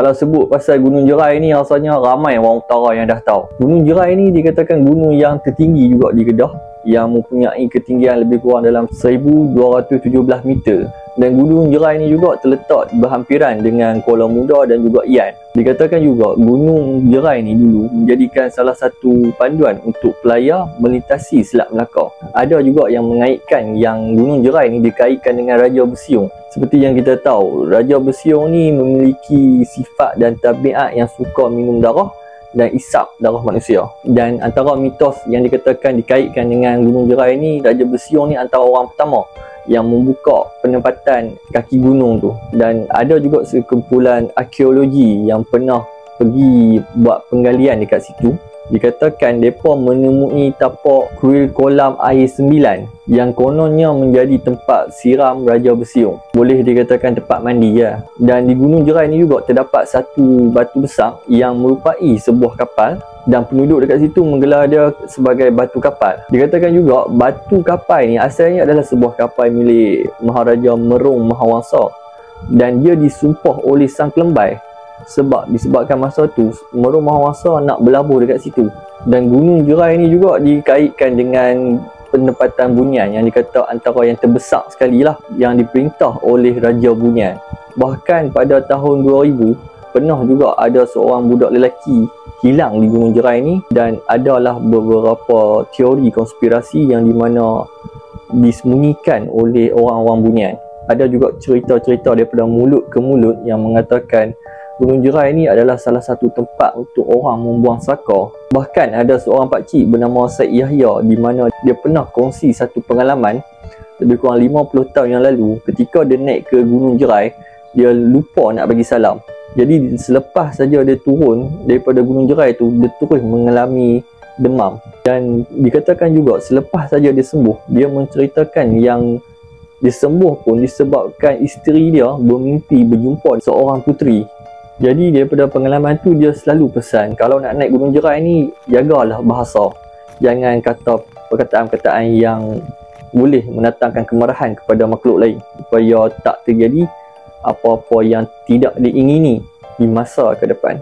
Kalau sebut pasal Gunung Jerai ni, rasanya ramai orang utara yang dah tahu. Gunung Jerai ni dikatakan gunung yang tertinggi juga di Kedah, yang mempunyai ketinggian lebih kurang dalam 1217 meter. Dan Gunung Jerai ni juga terletak berhampiran dengan Kuala Muda dan juga Ian. Dikatakan juga Gunung Jerai ni dulu menjadikan salah satu panduan untuk pelayar melintasi Selat Melaka. Ada juga yang mengaitkan yang Gunung Jerai ni dikaitkan dengan Raja Bersiung. Seperti yang kita tahu, Raja Bersiung ni memiliki sifat dan tabiat yang suka minum darah dan isap darah manusia. Dan antara mitos yang dikatakan dikaitkan dengan Gunung Jerai ni, Raja Bersiung ni antara orang pertama yang membuka penempatan kaki gunung tu. Dan ada juga sekumpulan arkeologi yang pernah pergi buat penggalian dekat situ. Dikatakan mereka menemui tapak kuil kolam air 9 yang kononnya menjadi tempat siram Raja Bersiung. Boleh dikatakan tempat mandi ya. Dan di Gunung Jerai ni juga terdapat satu batu besar yang merupai sebuah kapal, dan penduduk dekat situ menggelar dia sebagai batu kapal. Dikatakan juga batu kapal ni asalnya adalah sebuah kapal milik Maharaja Merung Mahawangsa, dan dia disumpah oleh Sang Kelembai disebabkan masa tu Merung Mahawangsa nak berlabuh dekat situ. Dan Gunung Jerai ni juga dikaitkan dengan penempatan bunian yang dikata antara yang terbesar sekali lah yang diperintah oleh Raja Bunian. Bahkan pada tahun 2000 pernah juga ada seorang budak lelaki hilang di Gunung Jerai ni, dan adalah beberapa teori konspirasi yang dimana disembunyikan oleh orang-orang Bunian. Ada juga cerita-cerita daripada mulut ke mulut yang mengatakan Gunung Jerai ni adalah salah satu tempat untuk orang membuang saka. Bahkan ada seorang pakcik bernama Syed Yahya di mana dia pernah kongsi satu pengalaman lebih kurang 50 tahun yang lalu. Ketika dia naik ke Gunung Jerai, dia lupa nak bagi salam. Jadi selepas saja dia turun daripada Gunung Jerai tu, dia terus mengalami demam. Dan dikatakan juga selepas saja dia sembuh, dia menceritakan yang dia sembuh pun disebabkan isteri dia bermimpi berjumpa seorang puteri. Jadi daripada pengalaman tu dia selalu pesan, kalau nak naik Gunung Jerai ni, jagalah bahasa. Jangan kata perkataan-perkataan yang boleh mendatangkan kemarahan kepada makhluk lain, supaya tak terjadi apa-apa yang tidak diingini di masa ke depan.